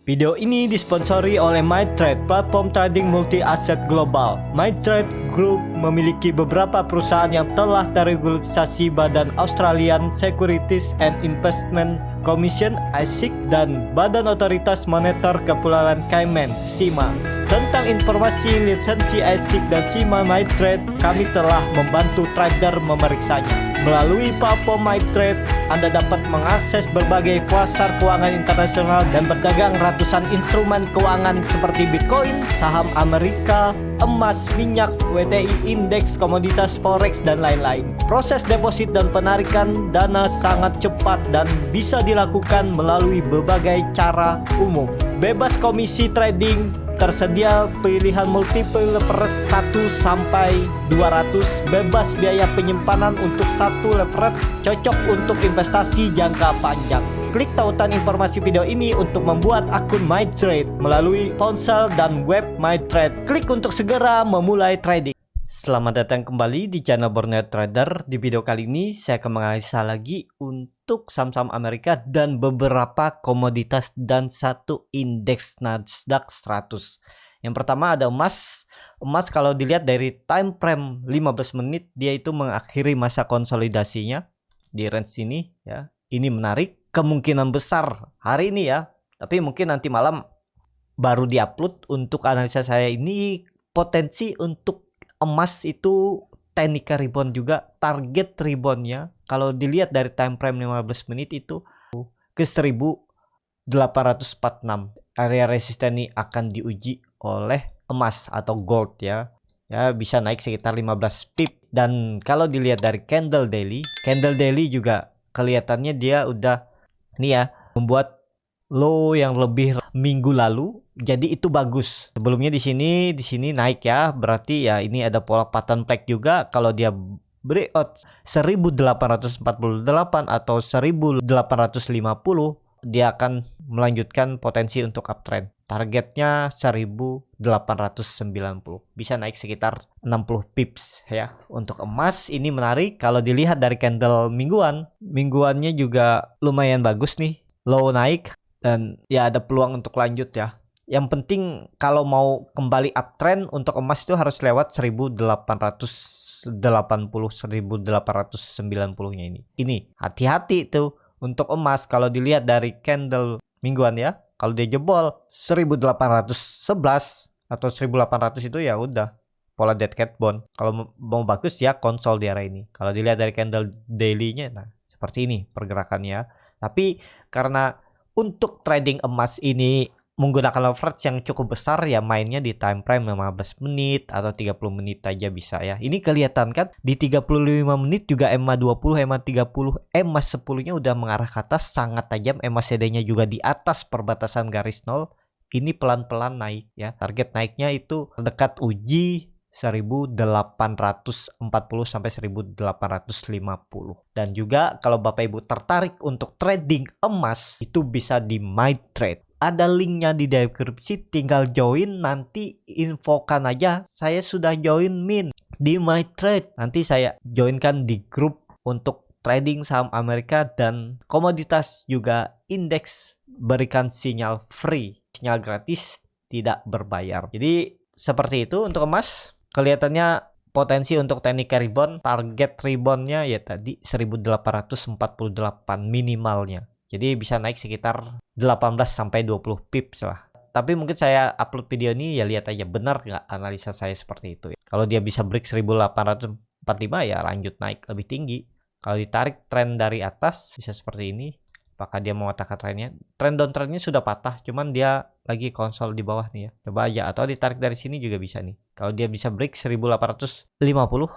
Video ini disponsori oleh MyTrade, platform trading multi-aset global. MyTrade Group memiliki beberapa perusahaan yang telah terregulasi Badan Australian Securities and Investment Commission (ASIC) dan Badan Otoritas Moneter Kepulauan Cayman (CIMA). Tentang informasi lisensi ASIC dan CIMA MyTrade, kami telah membantu trader memeriksanya. Melalui platform MyTrade, Anda dapat mengakses berbagai pasar keuangan internasional dan berdagang ratusan instrumen keuangan seperti Bitcoin, saham Amerika, emas, minyak, WTI, indeks, komoditas, forex, dan lain-lain. Proses deposit dan penarikan dana sangat cepat dan bisa dilakukan melalui berbagai cara umum. Bebas komisi trading, tersedia pilihan multiple leverage 1 sampai 200, bebas biaya penyimpanan untuk satu leverage, cocok untuk investasi jangka panjang. Klik tautan informasi video ini untuk membuat akun MyTrade melalui ponsel dan web MyTrade. Klik untuk segera memulai trading. Selamat datang kembali di channel Borneo Trader. Di video kali ini saya akan menganalisa lagi untuk saham-saham Amerika dan beberapa komoditas dan satu indeks Nasdaq 100. Yang pertama ada emas. Emas kalau dilihat dari time frame 15 menit dia itu mengakhiri masa konsolidasinya di range ini ya. Ini menarik, kemungkinan besar hari ini ya. Tapi mungkin nanti malam baru diupload. Untuk analisa saya ini potensi untuk emas itu technical rebound juga, target reboundnya kalau dilihat dari time frame 15 menit itu ke 1846. Area resisten ini akan diuji oleh emas atau gold ya. Ya bisa naik sekitar 15 pip. Dan kalau dilihat dari candle daily juga kelihatannya dia udah ini ya membuat low yang lebih minggu lalu. Jadi itu bagus. Sebelumnya di sini naik ya. Berarti ya ini ada pola pattern flag juga. Kalau dia breakout 1848 atau 1850, dia akan melanjutkan potensi untuk uptrend. Targetnya 1890. Bisa naik sekitar 60 pips ya. Untuk emas ini menarik kalau dilihat dari candle mingguannya juga lumayan bagus nih. Low naik dan ya ada peluang untuk lanjut ya. Yang penting kalau mau kembali uptrend untuk emas itu harus lewat 1880 1890-nya ini. Ini hati-hati tuh untuk emas kalau dilihat dari candle mingguan ya. Kalau dia jebol 1811 atau 1800 itu ya udah pola dead cat bond. Kalau mau bagus ya konsol di area ini. Kalau dilihat dari candle daily-nya nah seperti ini pergerakannya. Tapi karena untuk trading emas ini menggunakan leverage yang cukup besar ya, mainnya di time frame 15 menit atau 30 menit aja bisa ya. Ini kelihatan kan di 35 menit juga EMA 20, EMA 30, EMA 10-nya udah mengarah ke atas sangat tajam. EMA CD-nya juga di atas perbatasan garis nol. Ini pelan-pelan naik ya. Target naiknya itu dekat uji 1840 sampai 1850. Dan juga kalau Bapak Ibu tertarik untuk trading emas itu bisa di MyTrade. Ada linknya di deskripsi, tinggal join, nanti infokan aja saya sudah join di MyTrade. Nanti saya joinkan di grup untuk trading saham Amerika dan komoditas juga indeks, berikan sinyal free, sinyal gratis, tidak berbayar. Jadi seperti itu untuk emas. Kelihatannya potensi untuk technical rebound, target reboundnya ya tadi 1848 minimalnya. Jadi bisa naik sekitar 18 sampai 20 pips lah. Tapi mungkin saya upload video ini ya lihat aja benar nggak analisa saya seperti itu. Kalau dia bisa break 1845 ya lanjut naik lebih tinggi. Kalau ditarik tren dari atas bisa seperti ini. Apakah dia mematahkan trennya? Tren downtrendnya sudah patah, cuman dia lagi konsol di bawah nih ya. Coba aja atau ditarik dari sini juga bisa nih. Kalau dia bisa break 1850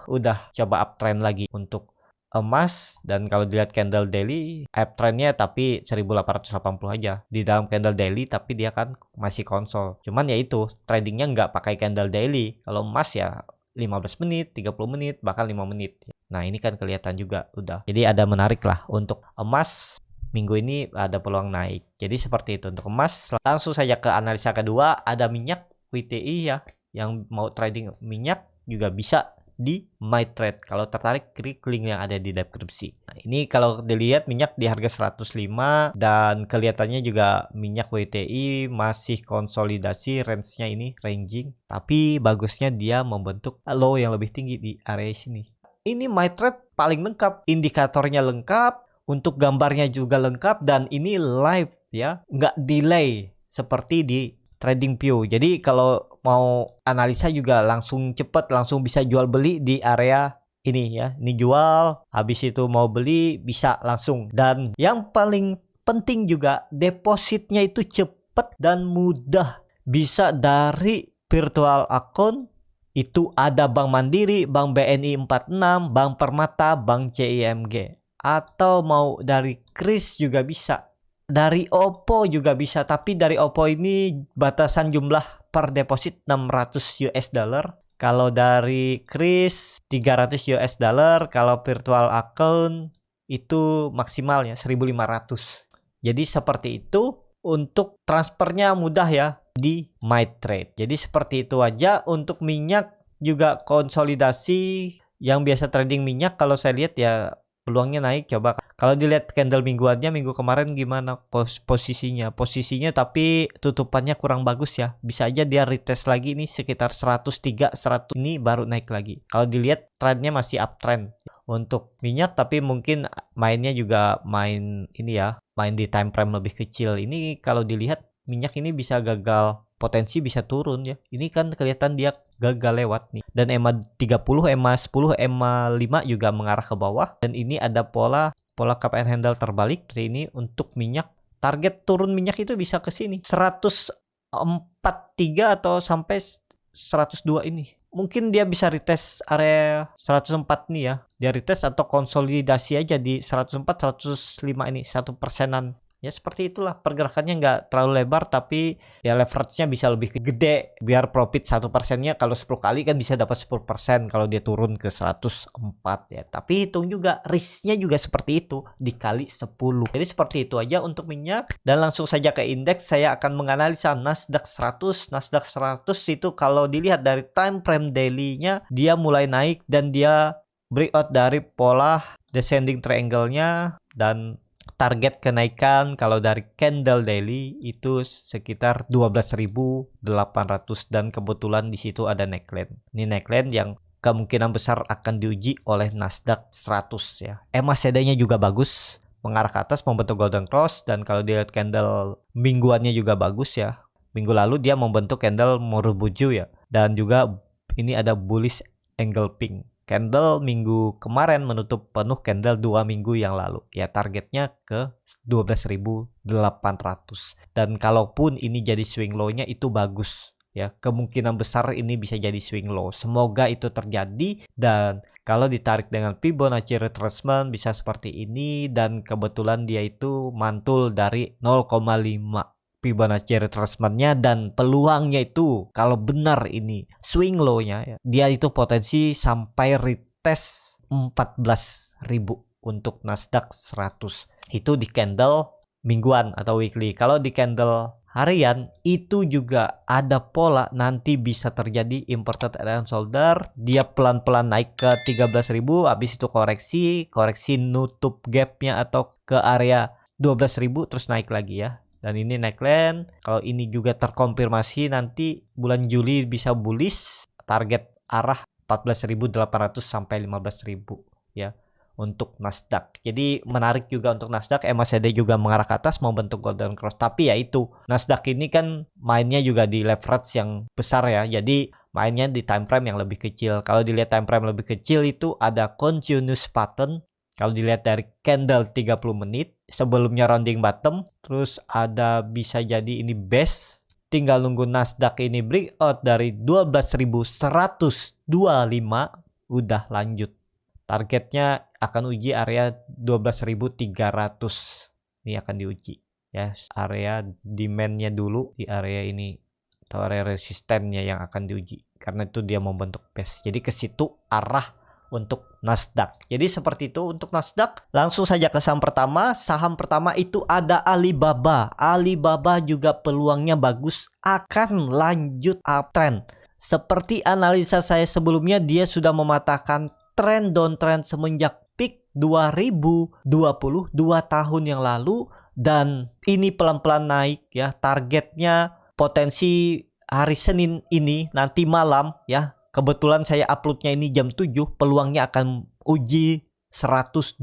udah coba uptrend lagi untuk emas. Dan kalau dilihat candle daily uptrendnya tapi 1880 aja di dalam candle daily, tapi dia kan masih konsol. Cuman ya itu tradingnya nggak pakai candle daily. Kalau emas ya 15 menit, 30 menit, bahkan 5 menit. Nah ini kan kelihatan juga udah. Jadi ada menarik lah untuk emas. Minggu ini ada peluang naik. Jadi seperti itu untuk emas. Langsung saja ke analisa kedua. Ada minyak WTI ya. Yang mau trading minyak juga bisa di MyTrade. Kalau tertarik, klik link yang ada di deskripsi. Nah, ini kalau dilihat minyak di harga 105 dan kelihatannya juga minyak WTI masih konsolidasi range-nya ini ranging, tapi bagusnya dia membentuk low yang lebih tinggi di area sini. Ini MyTrade paling lengkap, indikatornya lengkap, untuk gambarnya juga lengkap, dan ini live ya, nggak delay seperti di TradingView. Jadi kalau mau analisa juga langsung cepet, langsung bisa jual beli di area ini ya. Ini jual, habis itu mau beli bisa langsung. Dan yang paling penting juga depositnya itu cepet dan mudah. Bisa dari virtual account, itu ada Bank Mandiri, Bank BNI 46, Bank Permata, Bank CIMB. Atau mau dari Kris juga bisa. Dari Oppo juga bisa, tapi dari Oppo ini batasan jumlah per deposit 600 US dollar. Kalau dari Kris 300 US dollar, kalau virtual account itu maksimalnya 1500. Jadi seperti itu, untuk transfernya mudah ya di MyTrade. Jadi seperti itu aja. Untuk minyak juga konsolidasi, yang biasa trading minyak kalau saya lihat ya peluangnya naik. Coba kalau dilihat candle mingguannya, minggu kemarin gimana posisinya tapi tutupannya kurang bagus ya. Bisa aja dia retest lagi nih sekitar 103, 100 ini baru naik lagi. Kalau dilihat trendnya masih uptrend untuk minyak, tapi mungkin mainnya juga main ini ya, main di time frame lebih kecil. Ini kalau dilihat minyak ini bisa gagal, potensi bisa turun ya. Ini kan kelihatan dia gagal lewat nih. Dan EMA 30, EMA 10, EMA 5 juga mengarah ke bawah. Dan ini ada pola cup and handle terbalik dari ini untuk minyak. Target turun minyak itu bisa ke sini 143 atau sampai 102 ini. Mungkin dia bisa retest area 104 nih ya. Dia retest atau konsolidasi aja di 104, 105 ini, 1%-an. Ya seperti itulah pergerakannya, nggak terlalu lebar, tapi ya leverage-nya bisa lebih gede. Biar profit 1%-nya kalau 10 kali kan bisa dapat 10% kalau dia turun ke 104 ya. Tapi hitung juga risk-nya juga seperti itu dikali 10. Jadi seperti itu aja untuk minyak. Dan langsung saja ke indeks, saya akan menganalisa Nasdaq 100. Nasdaq 100 itu kalau dilihat dari time frame daily-nya dia mulai naik dan dia breakout dari pola descending triangle-nya, dan target kenaikan kalau dari candle daily itu sekitar 12.800, dan kebetulan di situ ada neckline. Ini neckline yang kemungkinan besar akan diuji oleh Nasdaq 100 ya. MACD-nya juga bagus, mengarah ke atas membentuk golden cross, dan kalau dilihat candle mingguannya juga bagus ya. Minggu lalu dia membentuk candle Morubuju ya, dan juga ini ada bullish angle pink. Candle minggu kemarin menutup penuh candle 2 minggu yang lalu. Ya targetnya ke 12.800. Dan kalaupun ini jadi swing low-nya itu bagus. Ya kemungkinan besar ini bisa jadi swing low. Semoga itu terjadi, dan kalau ditarik dengan Fibonacci retracement bisa seperti ini, dan kebetulan dia itu mantul dari 0,5 Fibonacci retracement-nya, dan peluangnya itu kalau benar ini swing low-nya ya, dia itu potensi sampai retest 14.000 untuk Nasdaq 100. Itu di candle mingguan atau weekly. Kalau di candle harian itu juga ada pola nanti bisa terjadi inverted head and shoulder. Dia pelan-pelan naik ke 13.000, habis itu koreksi nutup gap-nya atau ke area 12.000 terus naik lagi ya. Dan ini neckline, kalau ini juga terkonfirmasi nanti bulan Juli bisa bullish, target arah 14.800 sampai 15.000 ya untuk Nasdaq. Jadi menarik juga untuk Nasdaq. MACD juga mengarah ke atas membentuk golden cross, tapi ya itu Nasdaq ini kan mainnya juga di leverage yang besar ya, jadi mainnya di time frame yang lebih kecil. Kalau dilihat time frame lebih kecil itu ada continuous pattern. Kalau dilihat dari candle 30 menit sebelumnya rounding bottom, terus ada bisa jadi ini base, tinggal nunggu Nasdaq ini breakout dari 12.125 udah lanjut. Targetnya akan uji area 12.300. Ini akan diuji ya, area demand-nya dulu di area ini atau area resistennya yang akan diuji, karena itu dia membentuk base. Jadi ke situ arah untuk Nasdaq. Jadi seperti itu untuk Nasdaq. Langsung saja ke saham pertama. Saham pertama itu ada Alibaba. Alibaba juga peluangnya bagus, akan lanjut uptrend Seperti analisa saya sebelumnya, dia sudah mematahkan tren downtrend semenjak peak 2020 2 tahun yang lalu, dan ini pelan-pelan naik ya. Targetnya potensi hari Senin ini nanti malam ya. Kebetulan saya uploadnya ini jam 7, peluangnya akan uji 120.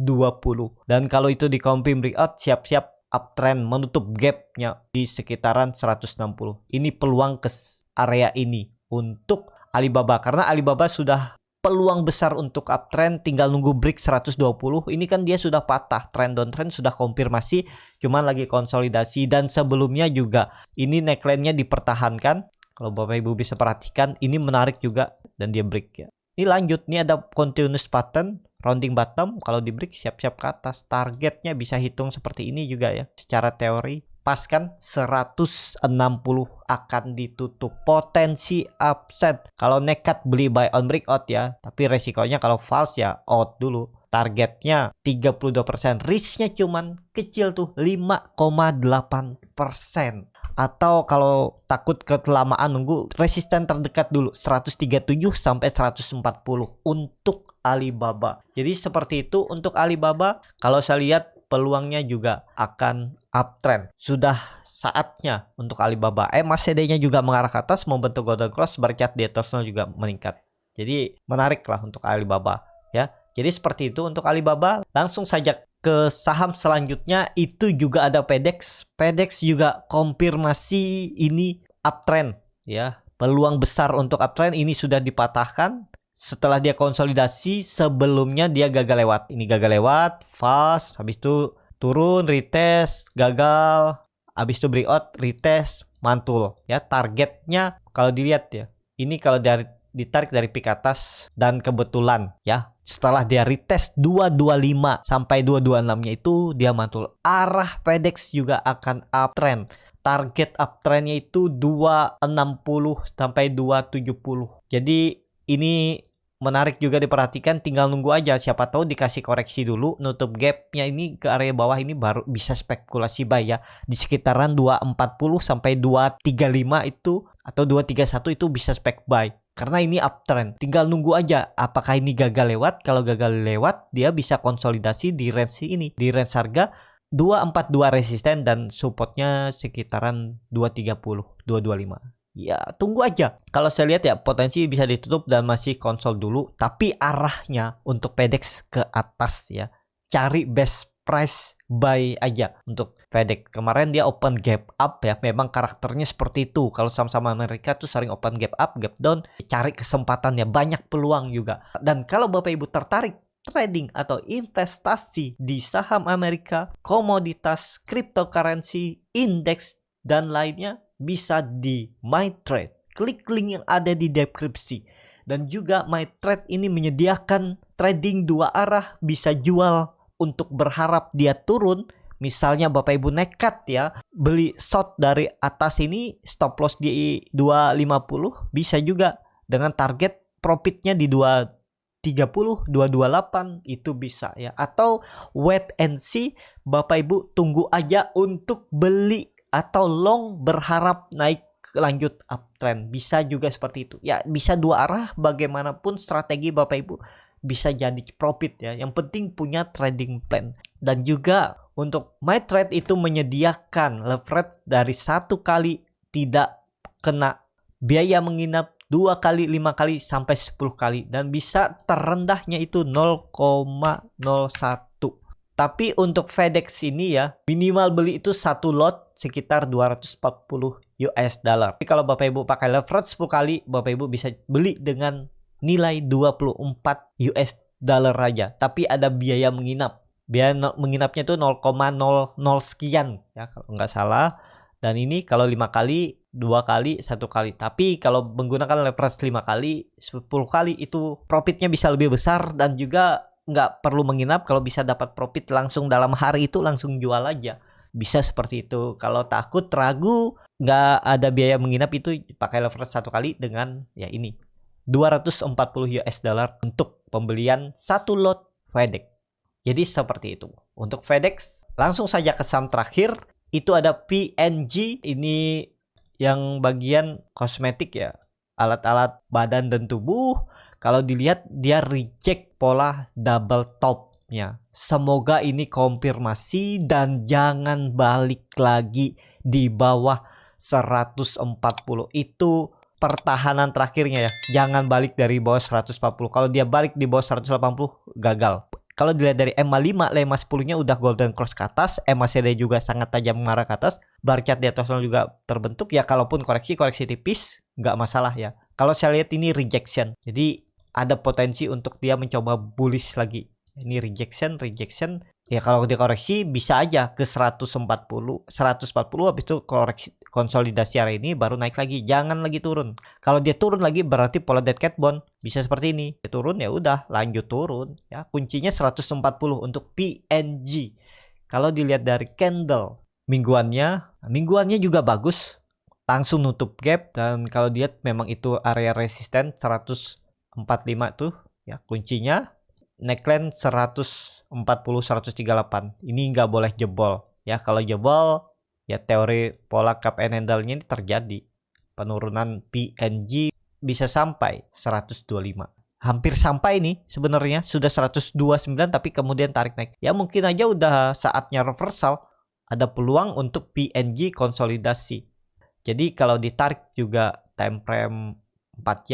Dan kalau itu dikonfirm breakout, siap-siap uptrend menutup gapnya di sekitaran 160. Ini peluang ke area ini untuk Alibaba, karena Alibaba sudah peluang besar untuk uptrend, tinggal nunggu break 120. Ini kan dia sudah patah, trend downtrend sudah konfirmasi, cuman lagi konsolidasi. Dan sebelumnya juga ini neckline-nya dipertahankan. Kalau Bapak Ibu bisa perhatikan, ini menarik juga dan dia break ya. Ini lanjut, ini ada continuous pattern rounding bottom. Kalau di break siap-siap ke atas. Targetnya bisa hitung seperti ini juga ya. Secara teori pas kan 160 akan ditutup. Potensi upset kalau nekat beli buy on breakout ya. Tapi resikonya kalau false ya out dulu. Targetnya 32%. Risknya cuman kecil tuh 5,8%. Atau kalau takut kelamaan nunggu, resisten terdekat dulu 137 sampai 140 untuk Alibaba. Jadi seperti itu untuk Alibaba. Kalau saya lihat peluangnya juga akan uptrend. Sudah saatnya untuk Alibaba. MACD-nya juga mengarah ke atas, membentuk golden cross, bercat di atasnya juga meningkat. Jadi menarik lah untuk Alibaba ya. Jadi seperti itu untuk Alibaba. Langsung saja ke saham selanjutnya, itu juga ada FedEx. FedEx juga konfirmasi ini uptrend ya. Peluang besar untuk uptrend ini sudah dipatahkan setelah dia konsolidasi. Sebelumnya dia gagal lewat. Ini gagal lewat, fast, habis itu turun, retest, gagal, habis itu breakout, retest, mantul ya. Targetnya kalau dilihat ya, ini kalau ditarik dari peak atas, dan kebetulan ya setelah dia retest 225 sampai 226-nya itu dia mantul. Arah FedEx juga akan uptrend. Target uptrendnya itu 260 sampai 270. Jadi ini menarik juga diperhatikan, tinggal nunggu aja, siapa tahu dikasih koreksi dulu, nutup gapnya ini ke area bawah, ini baru bisa spekulasi buy ya. Di sekitaran 240 sampai 235 itu atau 231 itu bisa spek buy. Karena ini uptrend, tinggal nunggu aja apakah ini gagal lewat. Kalau gagal lewat, dia bisa konsolidasi di range ini, di range harga 242 resisten dan supportnya sekitaran 230, 225. Ya tunggu aja. Kalau saya lihat ya potensi bisa ditutup dan masih konsol dulu, tapi arahnya untuk FedEx ke atas ya. Cari best price buy aja untuk FedEx. Kemarin dia open gap up ya. Memang karakternya seperti itu. Kalau saham-saham Amerika tuh sering open gap up, gap down. Cari kesempatannya, banyak peluang juga. Dan kalau Bapak Ibu tertarik trading atau investasi di saham Amerika, komoditas, cryptocurrency, indeks, dan lainnya, bisa di MyTrade. Klik link yang ada di deskripsi. Dan juga MyTrade ini menyediakan trading dua arah, bisa jual untuk berharap dia turun. Misalnya Bapak Ibu nekat ya beli short dari atas ini, stop loss di 250, bisa juga dengan target profitnya di 230, 228 itu bisa ya. Atau wait and see, Bapak Ibu tunggu aja untuk beli atau long berharap naik lanjut uptrend. Bisa juga seperti itu ya, bisa dua arah. Bagaimanapun strategi Bapak Ibu bisa jadi profit ya. Yang penting punya trading plan. Dan juga untuk MyTrade itu menyediakan leverage dari 1 kali tidak kena biaya menginap, 2 kali, 5 kali sampai 10 kali, dan bisa terendahnya itu 0,01. Tapi untuk FedEx ini ya, minimal beli itu 1 lot sekitar 240 US dollar. Tapi kalau Bapak Ibu pakai leverage 10 kali, Bapak Ibu bisa beli dengan nilai 24 US dollar aja. Tapi ada biaya menginap. Biaya menginapnya itu 0,00 sekian ya kalau nggak salah. Dan ini kalau 5 kali, 2 kali, 1 kali. Tapi kalau menggunakan leverage 5 kali, 10 kali itu profitnya bisa lebih besar. Dan juga nggak perlu menginap. Kalau bisa dapat profit langsung dalam hari itu, langsung jual aja. Bisa seperti itu. Kalau takut, ragu, nggak ada biaya menginap, itu pakai leverage 1 kali dengan ya ini 240 US dollar untuk pembelian 1 lot FedEx. Jadi seperti itu. Untuk FedEx, langsung saja ke saham terakhir. Itu ada PNG. Ini yang bagian kosmetik ya. alat-alat badan dan tubuh. Kalau dilihat dia reject pola double topnya. Semoga ini konfirmasi dan jangan balik lagi di bawah 140. Itu pertahanan terakhirnya ya. Jangan balik dari bawah 140. Kalau dia balik di bawah 180 gagal. Kalau dilihat dari EMA 5, EMA 10-nya udah golden cross ke atas, EMA CD juga sangat tajam mengarah ke atas, bar chart di atasnya juga terbentuk ya. Kalaupun koreksi tipis nggak masalah ya. Kalau saya lihat ini rejection, jadi ada potensi untuk dia mencoba bullish lagi. Ini rejection ya. Kalau dia koreksi bisa aja ke 140 habis itu koreksi konsolidasi hari ini baru naik lagi, jangan lagi turun. Kalau dia turun lagi berarti pola dead cat bond bisa seperti ini. Dia turun ya udah lanjut turun ya. Kuncinya 140 untuk PNG. Kalau dilihat dari candle mingguannya juga bagus, langsung nutup gap, dan kalau dilihat memang itu area resisten 145 tuh ya. Kuncinya neckline 138. Ini nggak boleh jebol ya. Kalau jebol ya teori pola cup and handle-nya ini terjadi. Penurunan PNG bisa sampai 125. Hampir sampai nih sebenarnya, sudah 129 tapi kemudian tarik naik. Ya mungkin aja udah saatnya reversal. Ada peluang untuk PNG konsolidasi. Jadi kalau ditarik juga time frame 4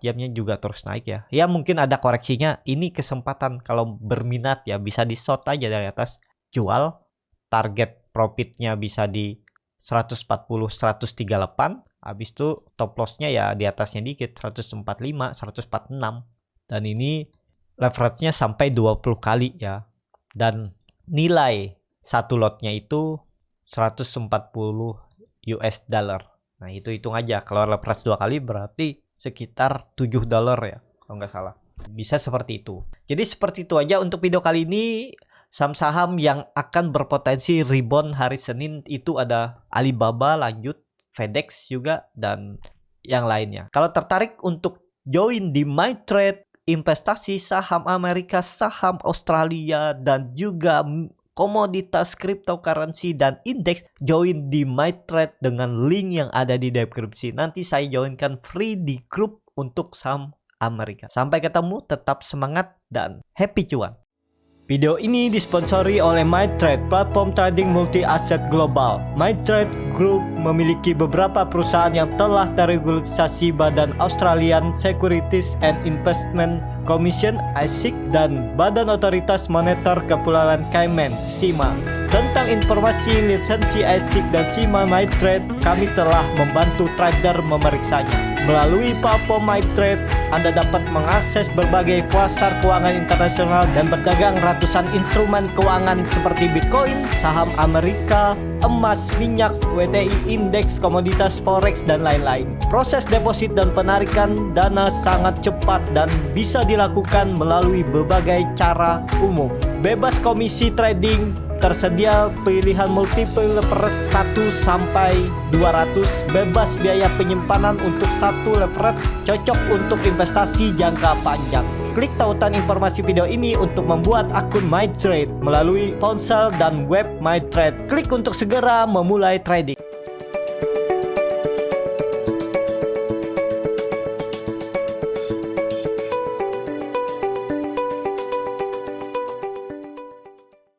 jamnya juga terus naik ya. Ya mungkin ada koreksinya. Ini kesempatan kalau berminat ya bisa di short aja dari atas. Jual. Target profitnya bisa di 140 138. Habis itu top lossnya ya di atasnya dikit 145 146. Dan ini leverage-nya sampai 20 kali ya. Dan nilai satu lotnya itu 140 US dollar. Nah itu hitung aja, kalau leverage 2 kali berarti sekitar 7 dolar ya kalau nggak salah. Bisa seperti itu. Jadi seperti itu aja untuk video kali ini. Saham-saham yang akan berpotensi rebound hari Senin itu ada Alibaba lanjut, FedEx juga, dan yang lainnya. Kalau tertarik untuk join di MyTrade, investasi saham Amerika, saham Australia, dan juga komoditas cryptocurrency dan indeks, join di MyTrade dengan link yang ada di deskripsi. Nanti saya joinkan free di grup untuk saham Amerika. Sampai ketemu, tetap semangat dan happy cuan. Video ini disponsori oleh MyTrade, platform trading multi aset global. MyTrade Group memiliki beberapa perusahaan yang telah terregulasi Badan Australian Securities and Investment Commission (ASIC) dan Badan Otoritas Moneter Kepulauan Cayman (CIMA). Tentang informasi lisensi ASIC dan CIMA MyTrade, kami telah membantu trader memeriksanya. Melalui platform MyTrade, Anda dapat mengakses berbagai pasar keuangan internasional dan berdagang ratusan instrumen keuangan seperti Bitcoin, saham Amerika, emas, minyak, WTI, indeks, komoditas forex, dan lain-lain. Proses deposit dan penarikan dana sangat cepat dan bisa dilakukan melalui berbagai cara umum. Bebas komisi trading, tersedia pilihan multiple leverage 1 sampai 200, bebas biaya penyimpanan untuk satu leverage, cocok untuk investasi jangka panjang. Klik tautan informasi video ini untuk membuat akun MyTrade melalui ponsel dan web MyTrade. Klik untuk segera memulai trading.